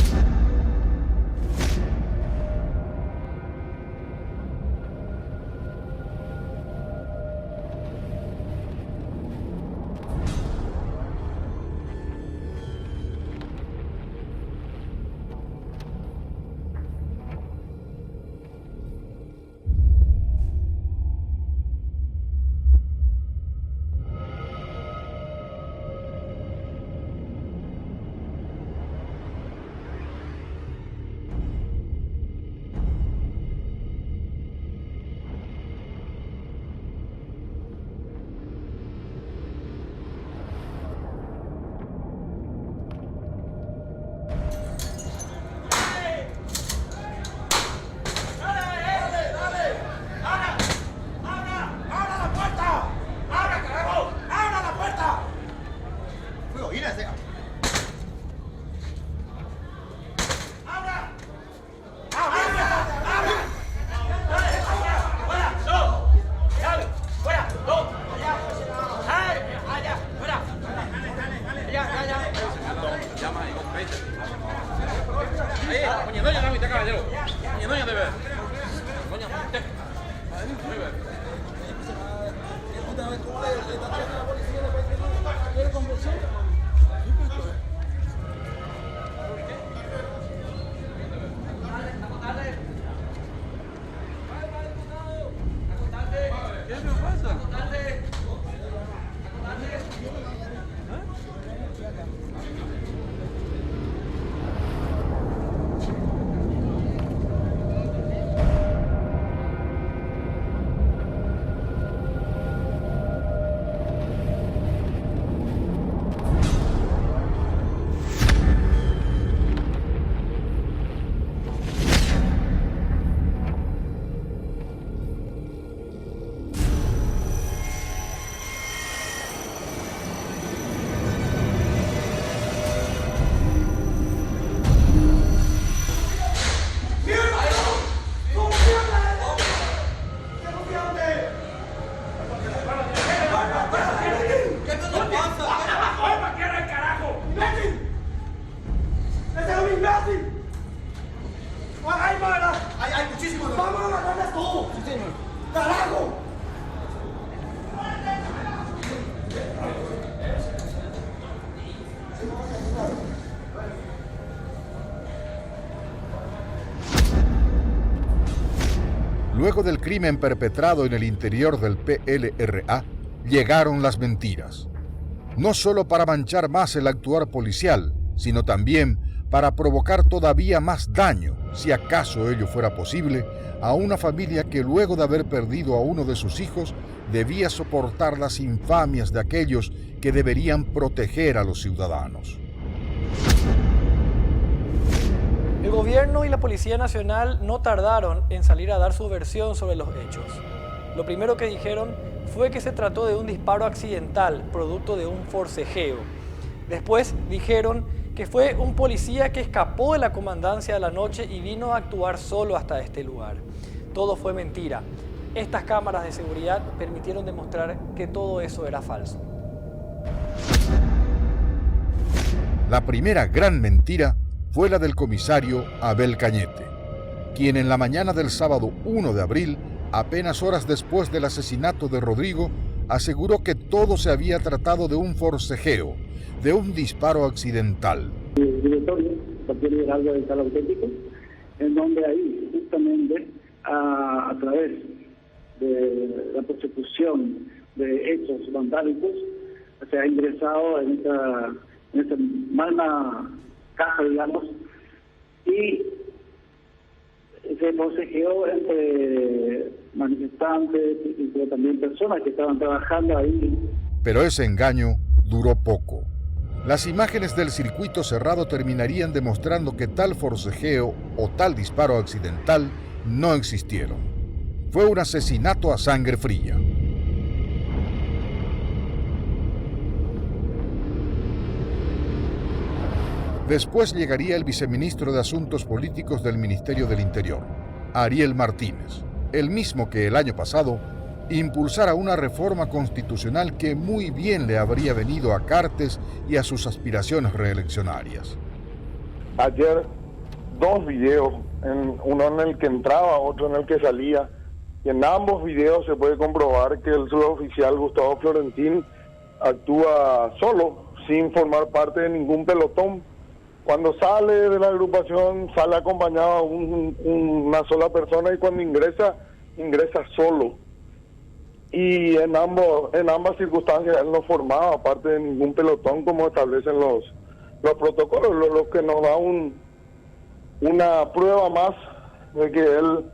Luego del crimen perpetrado en el interior del PLRA, llegaron las mentiras. No solo para manchar más el actuar policial, sino también para provocar todavía más daño, si acaso ello fuera posible, a una familia que luego de haber perdido a uno de sus hijos, debía soportar las infamias de aquellos que deberían proteger a los ciudadanos. El gobierno y la Policía Nacional no tardaron en salir a dar su versión sobre los hechos. Lo primero que dijeron fue que se trató de un disparo accidental, producto de un forcejeo. Después dijeron que fue un policía que escapó de la comandancia de la noche y vino a actuar solo hasta este lugar. Todo fue mentira. Estas cámaras de seguridad permitieron demostrar que todo eso era falso. La primera gran mentira fue la del comisario Abel Cañete, quien en la mañana del sábado 1 de abril, apenas horas después del asesinato de Rodrigo, aseguró que todo se había tratado de un forcejeo, de un disparo accidental. El directorio, Partido Liberal Radical Auténtico, en donde ahí justamente a través de la persecución de hechos vandálicos se ha ingresado en esta mala caja, digamos, y se forcejeó entre manifestantes y también personas que estaban trabajando ahí. Pero ese engaño duró poco. Las imágenes del circuito cerrado terminarían demostrando que tal forcejeo o tal disparo accidental no existieron. Fue un asesinato a sangre fría. Después llegaría el viceministro de Asuntos Políticos del Ministerio del Interior, Ariel Martínez, el mismo que el año pasado impulsara una reforma constitucional que muy bien le habría venido a Cartes y a sus aspiraciones reeleccionarias. Ayer 2 videos, uno en el que entraba, otro en el que salía, y en ambos videos se puede comprobar que el suboficial Gustavo Florentín actúa solo, sin formar parte de ningún pelotón. Cuando sale de la agrupación, sale acompañado de una sola persona, y cuando ingresa solo. Y en ambas circunstancias él no formaba parte de ningún pelotón, como establecen los protocolos, lo que nos da una prueba más de que él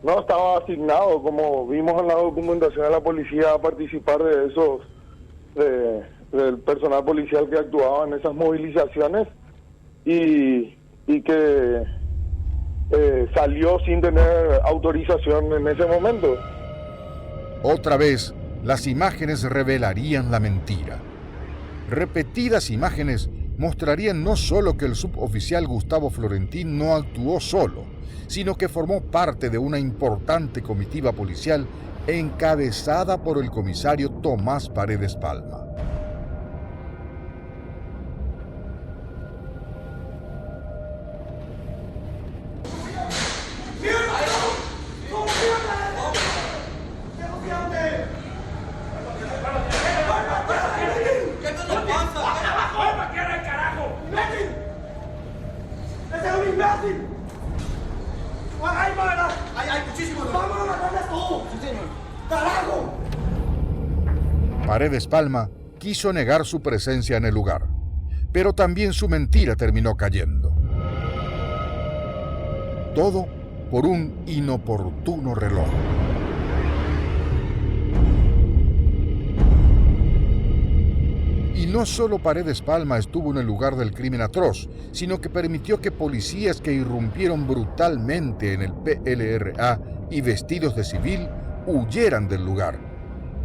no estaba asignado, como vimos en la documentación de la policía, a participar de esos del personal policial que actuaba en esas movilizaciones, y que salió sin tener autorización en ese momento. Otra vez, las imágenes revelarían la mentira. Repetidas imágenes mostrarían no solo que el suboficial Gustavo Florentín no actuó solo, sino que formó parte de una importante comitiva policial encabezada por el comisario Tomás Paredes Palma. Paredes Palma quiso negar su presencia en el lugar, pero también su mentira terminó cayendo. Todo por un inoportuno reloj. Y no solo Paredes Palma estuvo en el lugar del crimen atroz, sino que permitió que policías que irrumpieron brutalmente en el PLRA y vestidos de civil huyeran del lugar,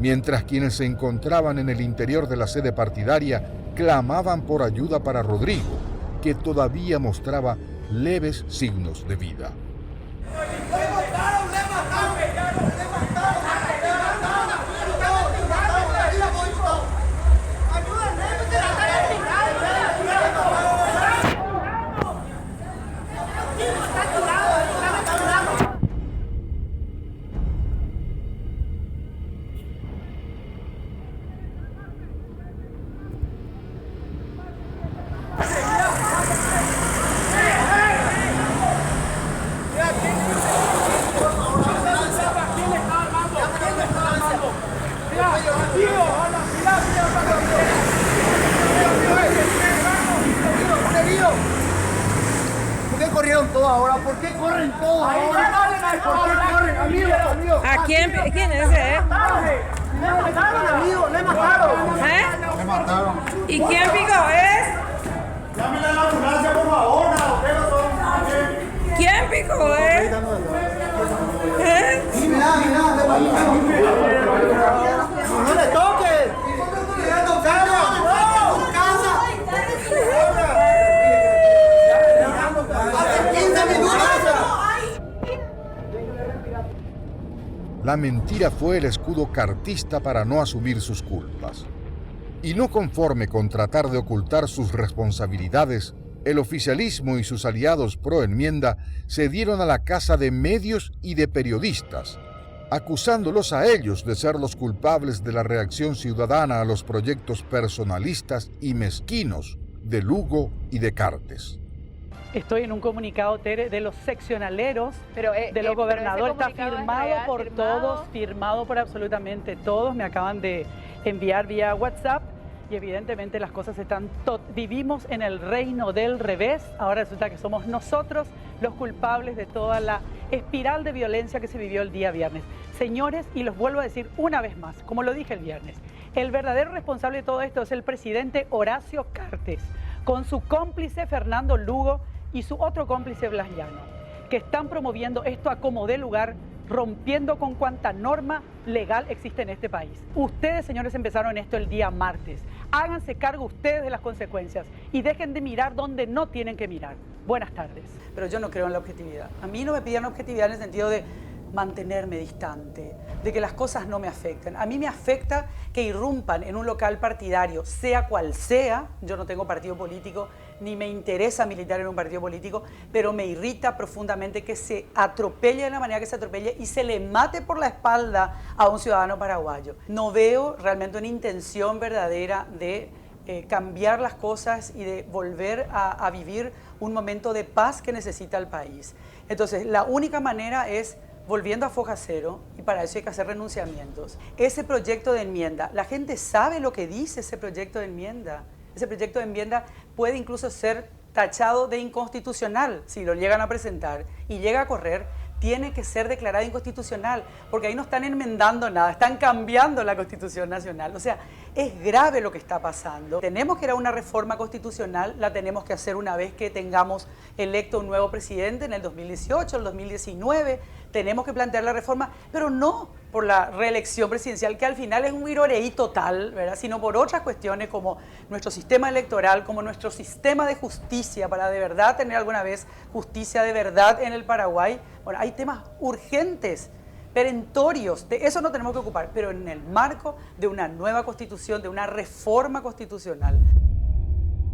mientras quienes se encontraban en el interior de la sede partidaria clamaban por ayuda para Rodrigo, que todavía mostraba leves signos de vida. ¿Por qué corren todos ahora? ¿Por qué corren? Amigo. ¿A quién es ese, Le mataron, amigo, le mataron. Le mataron. ¿Y quién picó es? Llámale a la ambulancia, por favor, ¿Quién picó es? ¡No le toques! La mentira fue el escudo cartista para no asumir sus culpas. Y no conforme con tratar de ocultar sus responsabilidades, el oficialismo y sus aliados pro enmienda se dieron a la caza de medios y de periodistas, acusándolos a ellos de ser los culpables de la reacción ciudadana a los proyectos personalistas y mezquinos de Lugo y de Cartes. Estoy en un comunicado, Tere, de los seccionaleros, de los gobernadores, está firmado por todos, firmado por absolutamente todos, me acaban de enviar vía WhatsApp y evidentemente las cosas están, vivimos en el reino del revés, ahora resulta que somos nosotros los culpables de toda la espiral de violencia que se vivió el día viernes. Señores, y los vuelvo a decir una vez más, como lo dije el viernes, el verdadero responsable de todo esto es el presidente Horacio Cartes, con su cómplice Fernando Lugo y su otro cómplice Blas Llano, que están promoviendo esto a como dé lugar, rompiendo con cuanta norma legal existe en este país. Ustedes, señores, empezaron esto el día martes. Háganse cargo ustedes de las consecuencias y dejen de mirar donde no tienen que mirar. Buenas tardes. Pero yo no creo en la objetividad. A mí no me pidieron objetividad en el sentido de mantenerme distante, de que las cosas no me afecten. A mí me afecta que irrumpan en un local partidario, sea cual sea, yo no tengo partido político, ni me interesa militar en un partido político, pero me irrita profundamente que se atropelle de la manera que se atropelle y se le mate por la espalda a un ciudadano paraguayo. No veo realmente una intención verdadera de cambiar las cosas y de volver a vivir un momento de paz que necesita el país. Entonces, la única manera es volviendo a foja cero, y para eso hay que hacer renunciamientos. Ese proyecto de enmienda, la gente sabe lo que dice ese proyecto de enmienda. Ese proyecto de enmienda puede incluso ser tachado de inconstitucional si lo llegan a presentar y llega a correr, tiene que ser declarado inconstitucional, porque ahí no están enmendando nada, están cambiando la Constitución Nacional. O sea, es grave lo que está pasando. Tenemos que ir a una reforma constitucional, la tenemos que hacer una vez que tengamos electo un nuevo presidente en el 2018, el 2019, tenemos que plantear la reforma, pero no por la reelección presidencial, que al final es un iroreí total, ¿verdad? Sino por otras cuestiones como nuestro sistema electoral, como nuestro sistema de justicia, para de verdad tener alguna vez justicia de verdad en el Paraguay. Bueno, hay temas urgentes, perentorios, de eso no tenemos que ocupar, pero en el marco de una nueva constitución, de una reforma constitucional.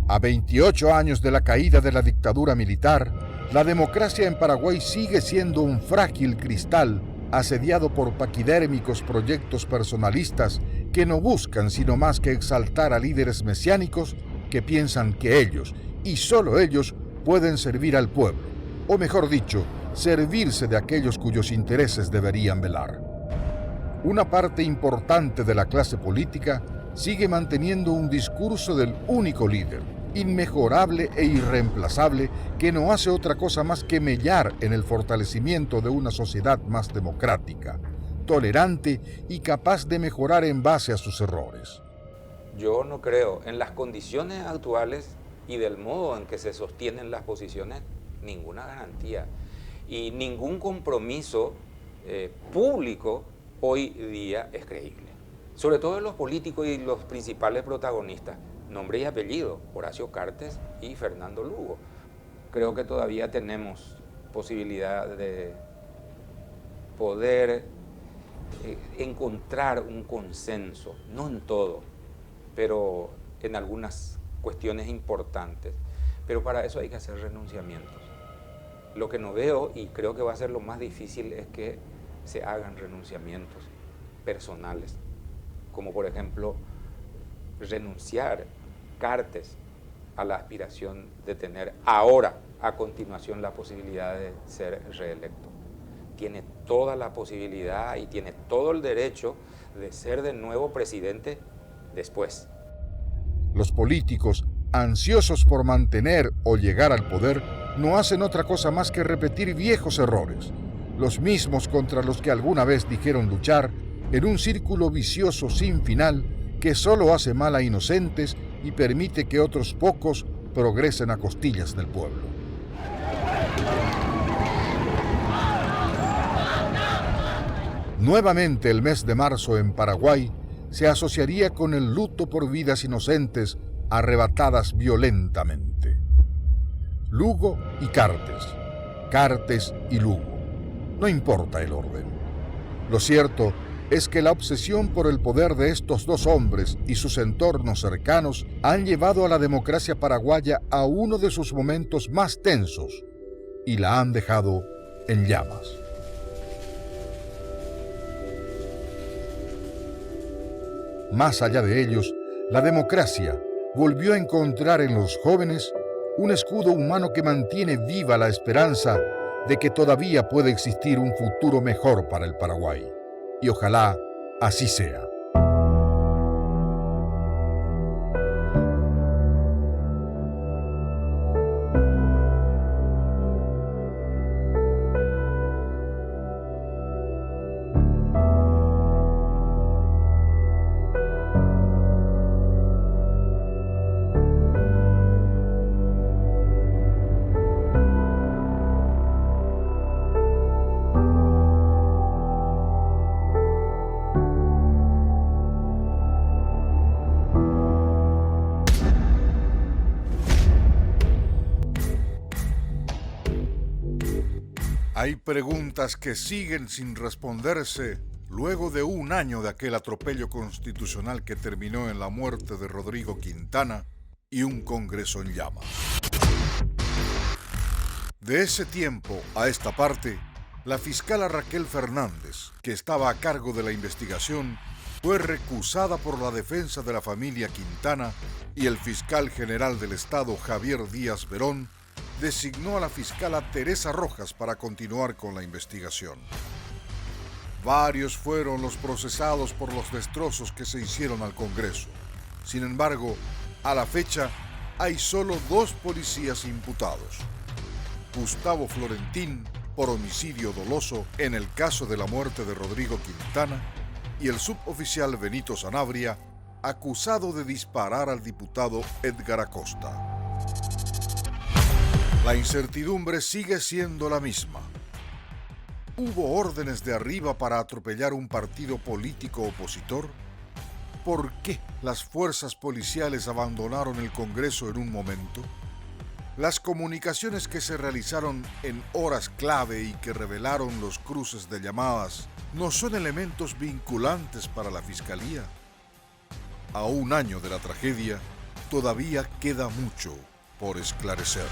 A 28 años de la caída de la dictadura militar, la democracia en Paraguay sigue siendo un frágil cristal asediado por paquidérmicos proyectos personalistas que no buscan sino más que exaltar a líderes mesiánicos que piensan que ellos, y solo ellos, pueden servir al pueblo, o mejor dicho, servirse de aquellos cuyos intereses deberían velar. Una parte importante de la clase política sigue manteniendo un discurso del único líder, inmejorable e irreemplazable, que no hace otra cosa más que mellar en el fortalecimiento de una sociedad más democrática, tolerante y capaz de mejorar en base a sus errores. Yo no creo en las condiciones actuales y del modo en que se sostienen las posiciones, ninguna garantía y ningún compromiso público hoy día es creíble. Sobre todo de los políticos y los principales protagonistas, nombre y apellido, Horacio Cartes y Fernando Lugo. Creo que todavía tenemos posibilidad de poder encontrar un consenso, no en todo, pero en algunas cuestiones importantes. Pero para eso hay que hacer renunciamientos. Lo que no veo, y creo que va a ser lo más difícil, es que se hagan renunciamientos personales, como por ejemplo renunciar Cartes a la aspiración de tener ahora, a continuación, la posibilidad de ser reelecto. Tiene toda la posibilidad y tiene todo el derecho de ser de nuevo presidente después. Los políticos, ansiosos por mantener o llegar al poder, no hacen otra cosa más que repetir viejos errores, los mismos contra los que alguna vez dijeron luchar, en un círculo vicioso sin final que solo hace mal a inocentes y permite que otros pocos progresen a costillas del pueblo. Nuevamente el mes de marzo en Paraguay se asociaría con el luto por vidas inocentes arrebatadas violentamente. Lugo y Cartes, Cartes y Lugo. No importa el orden. Lo cierto es que la obsesión por el poder de estos dos hombres y sus entornos cercanos han llevado a la democracia paraguaya a uno de sus momentos más tensos y la han dejado en llamas. Más allá de ellos, la democracia volvió a encontrar en los jóvenes un escudo humano que mantiene viva la esperanza de que todavía puede existir un futuro mejor para el Paraguay. Y ojalá así sea. Hay preguntas que siguen sin responderse luego de un año de aquel atropello constitucional que terminó en la muerte de Rodrigo Quintana y un Congreso en llamas. De ese tiempo a esta parte, la fiscala Raquel Fernández, que estaba a cargo de la investigación, fue recusada por la defensa de la familia Quintana y el fiscal general del Estado, Javier Díaz Verón, designó a la fiscala Teresa Rojas para continuar con la investigación. Varios fueron los procesados por los destrozos que se hicieron al Congreso. Sin embargo, a la fecha, hay solo 2 policías imputados. Gustavo Florentín, por homicidio doloso en el caso de la muerte de Rodrigo Quintana, y el suboficial Benito Sanabria, acusado de disparar al diputado Edgar Acosta. La incertidumbre sigue siendo la misma. ¿Hubo órdenes de arriba para atropellar un partido político opositor? ¿Por qué las fuerzas policiales abandonaron el Congreso en un momento? Las comunicaciones que se realizaron en horas clave y que revelaron los cruces de llamadas no son elementos vinculantes para la Fiscalía. A un año de la tragedia, todavía queda mucho por esclarecer.